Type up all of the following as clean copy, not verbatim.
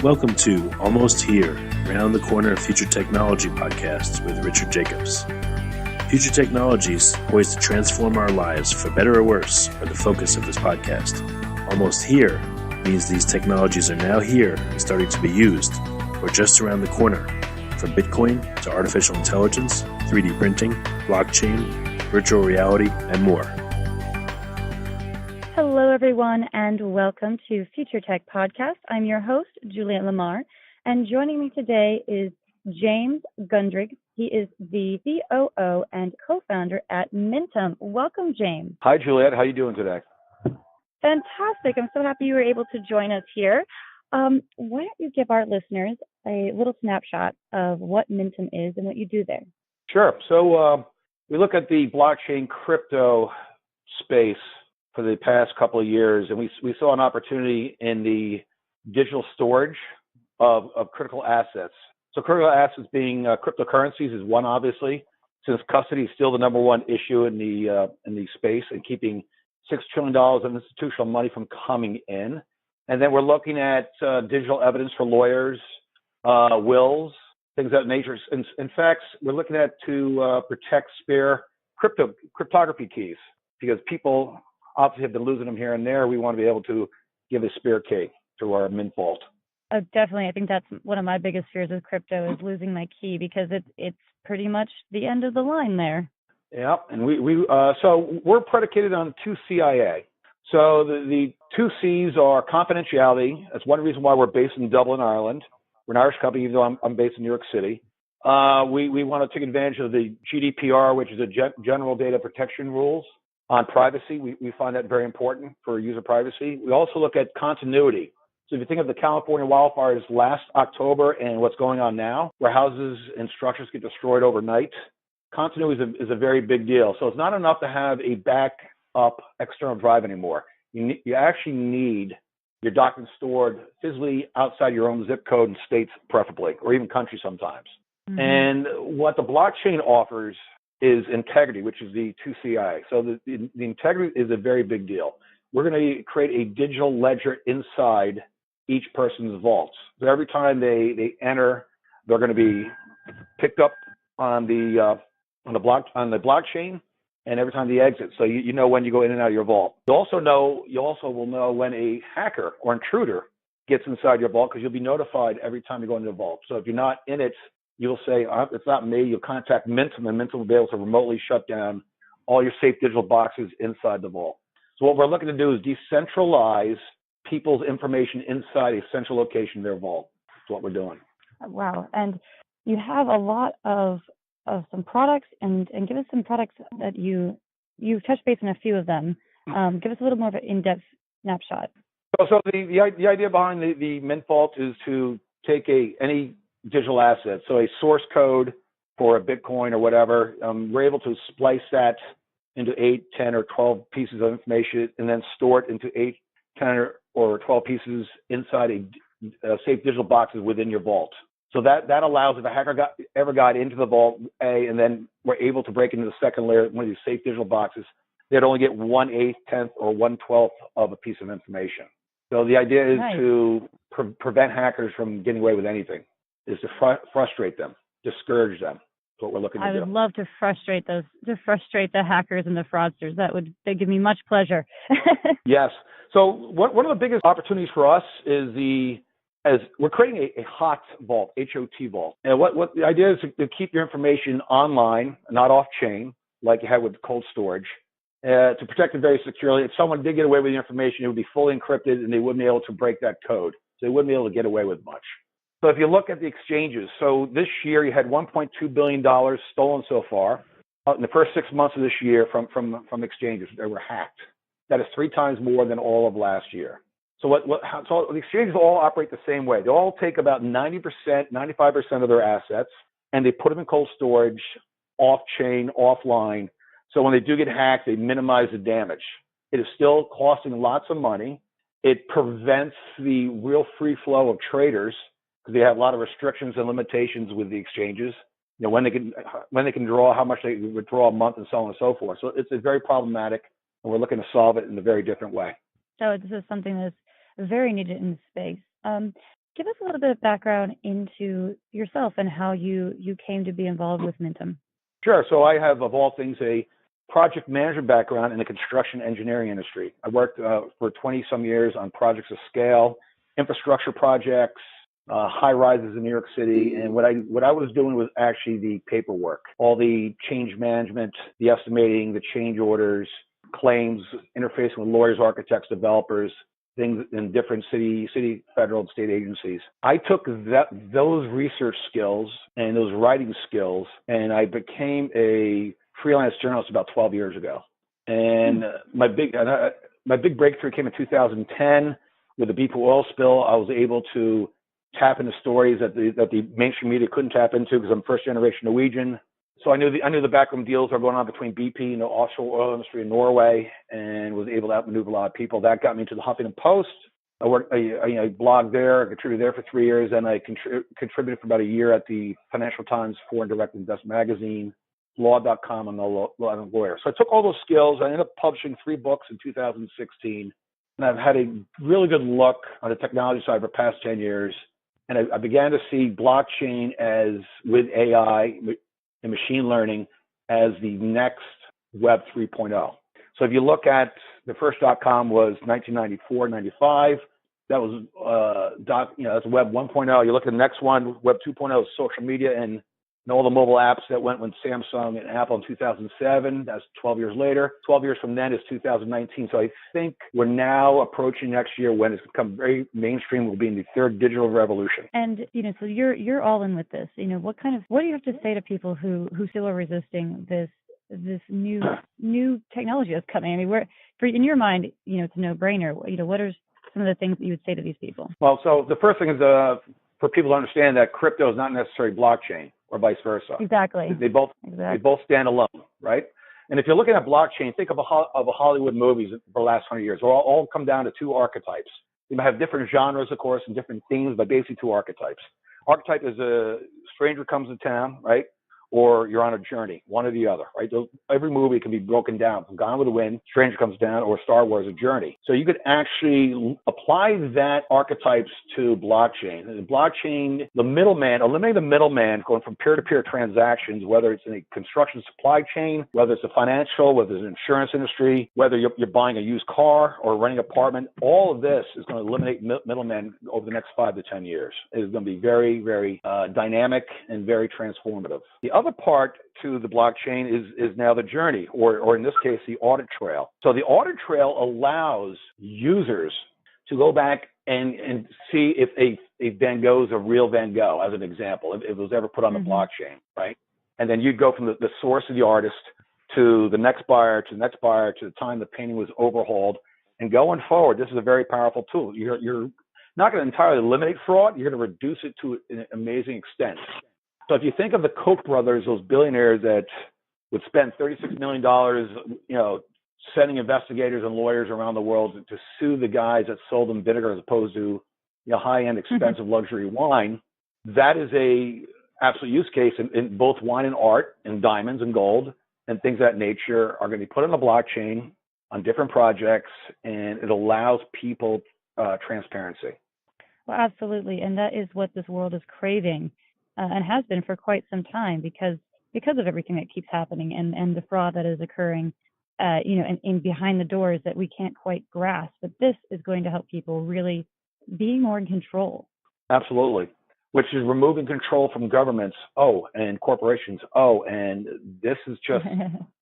Welcome to Almost Here, Round the Corner Future Technology podcast with Richard Jacobs. Future technologies poised to transform our lives for better or worse are the focus of this podcast. Almost here means these technologies are now here and starting to be used, or just around the corner, from Bitcoin to artificial intelligence, 3D printing, blockchain, virtual reality, and more. Hello, everyone, and welcome to Future Tech Podcast. I'm your host, Juliette Lamar, and joining me today is James Grundvig. He is the COO and co-founder at Myntum. Welcome, James. Hi, Juliette. How are you doing today? Fantastic. I'm so happy you were able to join us here. Why don't you give our listeners a little snapshot of what Myntum is and what you do there? Sure. So we look at the blockchain crypto space for the past couple of years, and we saw an opportunity in the digital storage of critical assets. So critical assets being cryptocurrencies is one, obviously, since custody is still the number one issue in the space and keeping $6 trillion of institutional money from coming in. And then we're looking at digital evidence for lawyers, wills, things of that nature. In fact, we're looking at to protect spare cryptography keys, because people obviously have been losing them here and there. We want to be able to give a spare key to our Mint vault. Oh, definitely. I think that's one of my biggest fears with crypto is losing my key, because it's pretty much the end of the line there. Yeah, and so we're predicated on 2 CIA. So the 2 C's are confidentiality. That's one reason why we're based in Dublin, Ireland. We're an Irish company, even though I'm based in New York City. We want to take advantage of the GDPR, which is the General Data Protection Rules on privacy. We find that very important for user privacy. We also look at continuity. So if you think of the California wildfires last October and what's going on now, where houses and structures get destroyed overnight, continuity is a very big deal. So it's not enough to have a backup external drive anymore. You actually need your documents stored physically outside your own zip code and states, preferably, or even country sometimes. Mm-hmm. And what the blockchain offers is integrity, which is the 2 CI. So the integrity is a very big deal. We're going to create a digital ledger inside each person's vaults. So every time they enter, they're going to be picked up on the blockchain, and every time they exit. So you know when you go in and out of your vault. You also will know when a hacker or intruder gets inside your vault, because you'll be notified every time you go into the vault. So if you're not in it, you'll say, it's not me. You'll contact Myntum, and Myntum will be able to remotely shut down all your safe digital boxes inside the vault. So what we're looking to do is decentralize people's information inside a central location in their vault. That's what we're doing. Wow. And you have a lot of some products, and give us some products that you've touched base on a few of them. Give us a little more of an in-depth snapshot. So the idea behind the Mint Vault is to take any digital asset, so a source code for a Bitcoin or whatever, we're able to splice that into 8, 10, or 12 pieces of information, and then store it into 8, 10, or 12 pieces inside a safe digital boxes within your vault. So that allows, if a hacker ever got into the vault, and then were able to break into the second layer, one of these safe digital boxes, they'd only get 1/8, 10th, or 1/12 of a piece of information. So the idea is to prevent hackers from getting away with anything, is to frustrate them, discourage them. That's what we're looking to do. I would love to frustrate the hackers and the fraudsters. They'd give me much pleasure. Yes. So one of the biggest opportunities for us is we're creating a hot vault, HOT vault. And what the idea is to keep your information online, not off chain, like you had with cold storage, to protect it very securely. If someone did get away with the information, it would be fully encrypted, and they wouldn't be able to break that code. So they wouldn't be able to get away with much. So if you look at the exchanges, so this year you had $1.2 billion stolen so far in the first 6 months of this year from exchanges that were hacked. That is 3 times more than all of last year. So so the exchanges all operate the same way. They all take about 90%, 95% of their assets, and they put them in cold storage, off-chain, offline. So when they do get hacked, they minimize the damage. It is still costing lots of money. It prevents the real free flow of traders, because they have a lot of restrictions and limitations with the exchanges. You know, when they can draw, how much they withdraw a month, and so on and so forth. So it's very problematic, and we're looking to solve it in a very different way. So this is something that's very needed in the space. give us a little bit of background into yourself and how you came to be involved with Myntum. Sure. So I have, of all things, a project management background in the construction engineering industry. I worked for 20-some years on projects of scale, infrastructure projects, high rises in New York City, and what I was doing was actually the paperwork, all the change management, the estimating, the change orders, claims, interfacing with lawyers, architects, developers, things in different city, federal, and state agencies. I took those research skills and those writing skills, and I became a freelance journalist about 12 years ago. And my big breakthrough came in 2010 with the BP oil spill. I was able to tap into stories that the mainstream media couldn't tap into because I'm first generation Norwegian. So I knew the backroom deals are going on between BP and the offshore oil industry in Norway, and was able to outmaneuver a lot of people. That got me into the Huffington Post. I blogged there, I contributed there for 3 years, and I contributed for about a year at the Financial Times Foreign Direct Investment Magazine, law.com, and the lawyer. So I took all those skills. I ended up publishing 3 books in 2016, and I've had a really good look on the technology side for the past 10 years. And I began to see blockchain as, with AI and machine learning, as the next Web 3.0. So if you look at the first .com was 1994, 95. That was that's Web 1.0. You look at the next one, Web 2.0 is social media and all the mobile apps that went with Samsung and Apple in 2007. That's 12 years later. 12 years from then is 2019. So I think we're now approaching next year when it's become very mainstream. We'll be in the third digital revolution. And so you're all in with this. What do you have to say to people who still are resisting this new technology that's coming? I mean, in your mind, it's a no-brainer. What are some of the things that you would say to these people? Well, so the first thing is for people to understand that crypto is not necessarily blockchain, or vice versa. Exactly. They both stand alone, right? And if you're looking at blockchain, think of Hollywood movies for the last 100 years. All come down to 2 archetypes. You might have different genres, of course, and different themes, but basically 2 archetypes. Archetype is a stranger comes to town, right? Or you're on a journey, one or the other, right? Every movie can be broken down from Gone with the Wind, Stranger Comes Down, or Star Wars, A Journey. So you could actually apply that archetypes to blockchain. And blockchain, the middleman, eliminating the middleman, going from peer-to-peer transactions, whether it's in a construction supply chain, whether it's a financial, whether it's an insurance industry, whether you're buying a used car or renting an apartment, all of this is going to eliminate middlemen over the next 5 to 10 years. It is going to be very, very dynamic and very transformative. The other part to the blockchain is now the journey, or in this case, the audit trail. So the audit trail allows users to go back and see if a Van Gogh is a real Van Gogh, as an example, if it was ever put on the blockchain, right? And then you'd go from the source of the artist to the next buyer, to the time the painting was overhauled. And going forward, this is a very powerful tool. You're not going to entirely eliminate fraud. You're going to reduce it to an amazing extent. So if you think of the Koch brothers, those billionaires that would spend $36 million, sending investigators and lawyers around the world to sue the guys that sold them vinegar as opposed to high-end, expensive luxury wine, that is a absolute use case in both wine and art and diamonds and gold and things of that nature are going to be put on the blockchain on different projects, and it allows people transparency. Well, absolutely, and that is what this world is craving. And has been for quite some time because of everything that keeps happening and the fraud that is occurring, and behind the doors that we can't quite grasp. But this is going to help people really be more in control. Absolutely, which is removing control from governments, and corporations, and this is just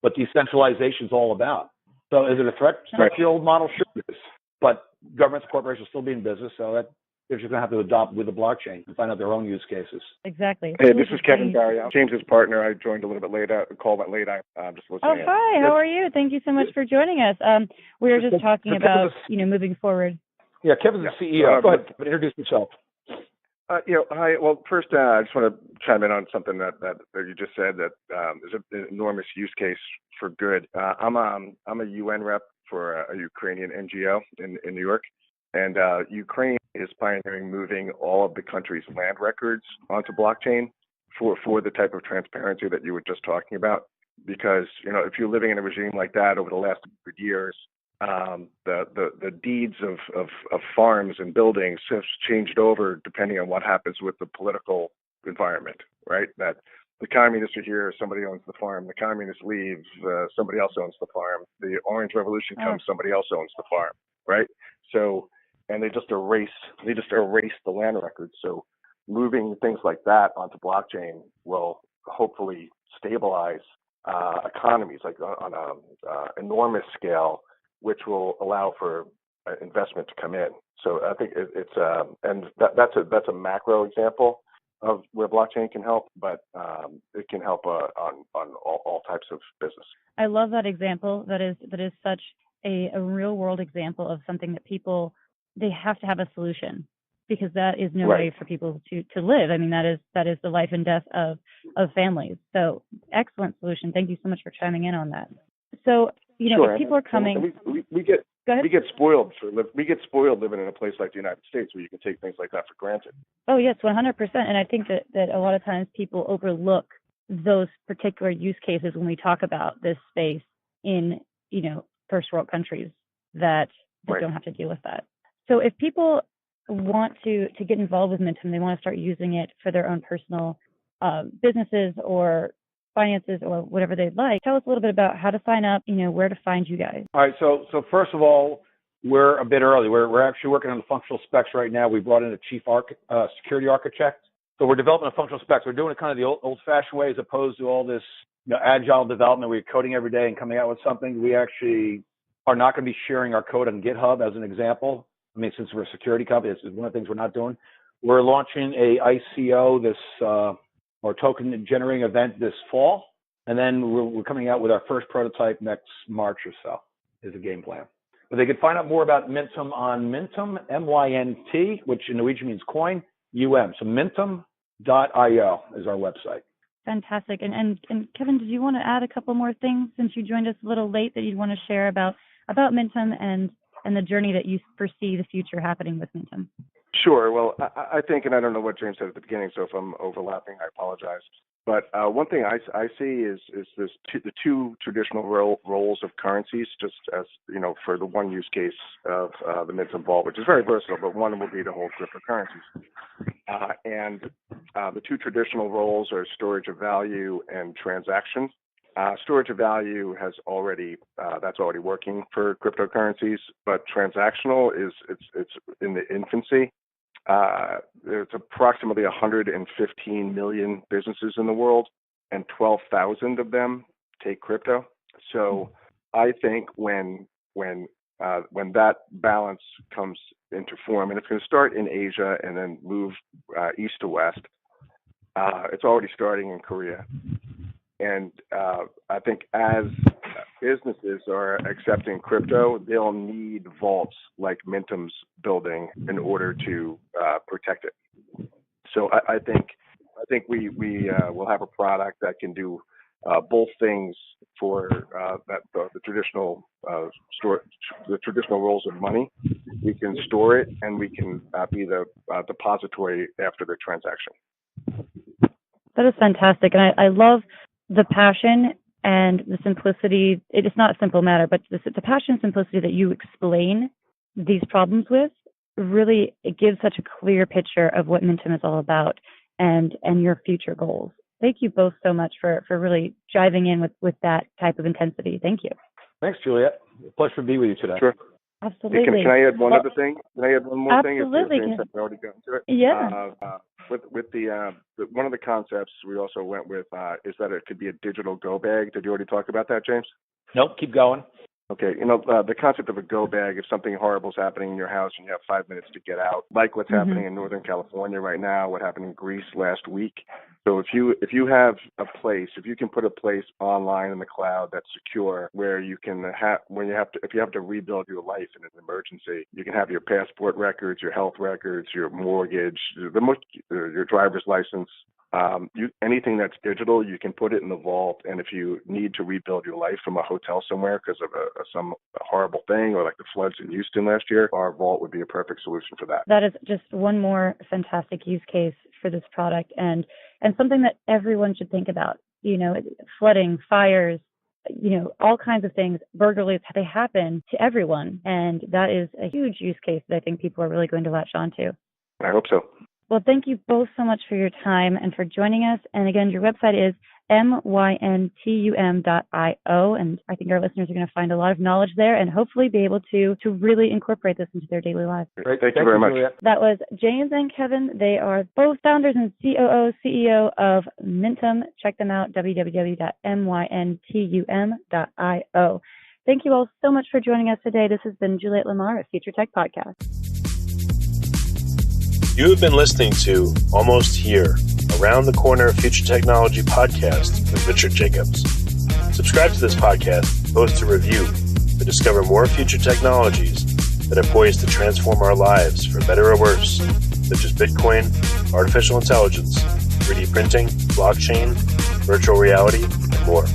what decentralization is all about. So is it a threat to the old model? Sure it is. But governments and corporations still be in business, so that they're just going to have to adopt with the blockchain and find out their own use cases. Exactly. Hey, this is Kevin Barry. I'm James's partner. I joined a little bit late. The call went late. I'm just listening. Oh, hi. How are you? Thank you so much for joining us. We were just talking about, moving forward. Yeah, Kevin's the CEO. Go ahead, Kevin, introduce yourself. Hi. Well, first, I just want to chime in on something that you just said that is an enormous use case for good. I'm a UN rep for a Ukrainian NGO in New York, and Ukraine is pioneering moving all of the country's land records onto blockchain for the type of transparency that you were just talking about. Because if you're living in a regime like that over the last 100 years, the deeds of farms and buildings have changed over depending on what happens with the political environment, right? That the communists are here, somebody owns the farm. The communists leave, somebody else owns the farm. The Orange Revolution comes, somebody else owns the farm, right? So, and they just erase the land records. So, moving things like that onto blockchain will hopefully stabilize economies like on a enormous scale, which will allow for investment to come in. So I think and that's a macro example of where blockchain can help, but it can help on all types of business. I love that example. That is such a real world example of something that people, they have to have a solution, because that is no way for people to live. I mean, that is the life and death of families. So excellent solution. Thank you so much for chiming in on that. So, if people are coming, we get spoiled living in a place like the United States where you can take things like that for granted. Oh yes, 100%. And I think that a lot of times people overlook those particular use cases when we talk about this space in, first world countries that don't have to deal with that. So if people want to get involved with Myntum, they want to start using it for their own personal businesses or finances or whatever they'd like, tell us a little bit about how to sign up, where to find you guys. All right. So first of all, we're a bit early. We're actually working on the functional specs right now. We brought in a chief security architect. So we're developing a functional specs. We're doing it kind of the old-fashioned way, as opposed to all this agile development. We're coding every day and coming out with something. We actually are not going to be sharing our code on GitHub, as an example. I mean, since we're a security company, this is one of the things we're not doing. We're launching a ICO or token generating event this fall, and then we're coming out with our first prototype next March or so, is the game plan. But they can find out more about Myntum on Myntum, MYNT, which in Norwegian means coin, UM. So Myntum.io is our website. Fantastic. And Kevin, did you want to add a couple more things since you joined us a little late that you'd want to share about Myntum and the journey that you foresee the future happening with Myntum? Sure. Well, I think, and I don't know what James said at the beginning, so if I'm overlapping, I apologize. But one thing I see is the two traditional roles of currencies, just as for the one use case of the Myntum Vault, which is very versatile, but one will be to hold cryptocurrencies. And the two traditional roles are storage of value and transaction. Storage of value has that's already working for cryptocurrencies, but transactional it's in the infancy. There's approximately 115 million businesses in the world, and 12,000 of them take crypto. So I think when that balance comes into form, and it's going to start in Asia and then move east to west, it's already starting in Korea. And I think as businesses are accepting crypto, they'll need vaults like Myntum's building in order to protect it. So I think we will have a product that can do both things for the traditional the traditional roles of money. We can store it, and we can be the depository after the transaction. That is fantastic, and I love the passion and the simplicity. It is not a simple matter, but the passion and simplicity that you explain these problems with, really, it gives such a clear picture of what Myntum is all about and your future goals. Thank you both so much for really diving in with that type of intensity. Thank you. Thanks, Juliet. Pleasure to be with you today. Sure. Absolutely. Hey, can I add one other thing? Can I add one more thing? Absolutely. If James had already gotten to it. Yeah. With the one of the concepts we also went with is that it could be a digital go bag. Did you already talk about that, James? Nope. Keep going. Okay. The concept of a go bag, if something horrible is happening in your house and you have 5 minutes to get out, like what's happening in Northern California right now, what happened in Greece last week. So if you have a place, if you can put a place online in the cloud that's secure, where you can if you have to rebuild your life in an emergency, you can have your passport records, your health records, your mortgage, your driver's license. Anything that's digital, you can put it in the vault. And if you need to rebuild your life from a hotel somewhere because of some horrible thing, or like the floods in Houston last year, our vault would be a perfect solution for that. That is just one more fantastic use case for this product, and something that everyone should think about. Flooding, fires, all kinds of things, burglaries, they happen to everyone. And that is a huge use case that I think people are really going to latch onto. I hope so. Well, thank you both so much for your time and for joining us. And again, your website is myntum.io. And I think our listeners are going to find a lot of knowledge there and hopefully be able to really incorporate this into their daily lives. Great. Thank you very much. Julia. That was James and Kevin. They are both founders and CEO of Myntum. Check them out, www.myntum.io. Thank you all so much for joining us today. This has been Juliette Lamar at Future Tech Podcast. You have been listening to Almost Here, Around the Corner Future Technology Podcast with Richard Jacobs. Subscribe to this podcast, post a review to discover more future technologies that are poised to transform our lives for better or worse, such as Bitcoin, artificial intelligence, 3D printing, blockchain, virtual reality, and more.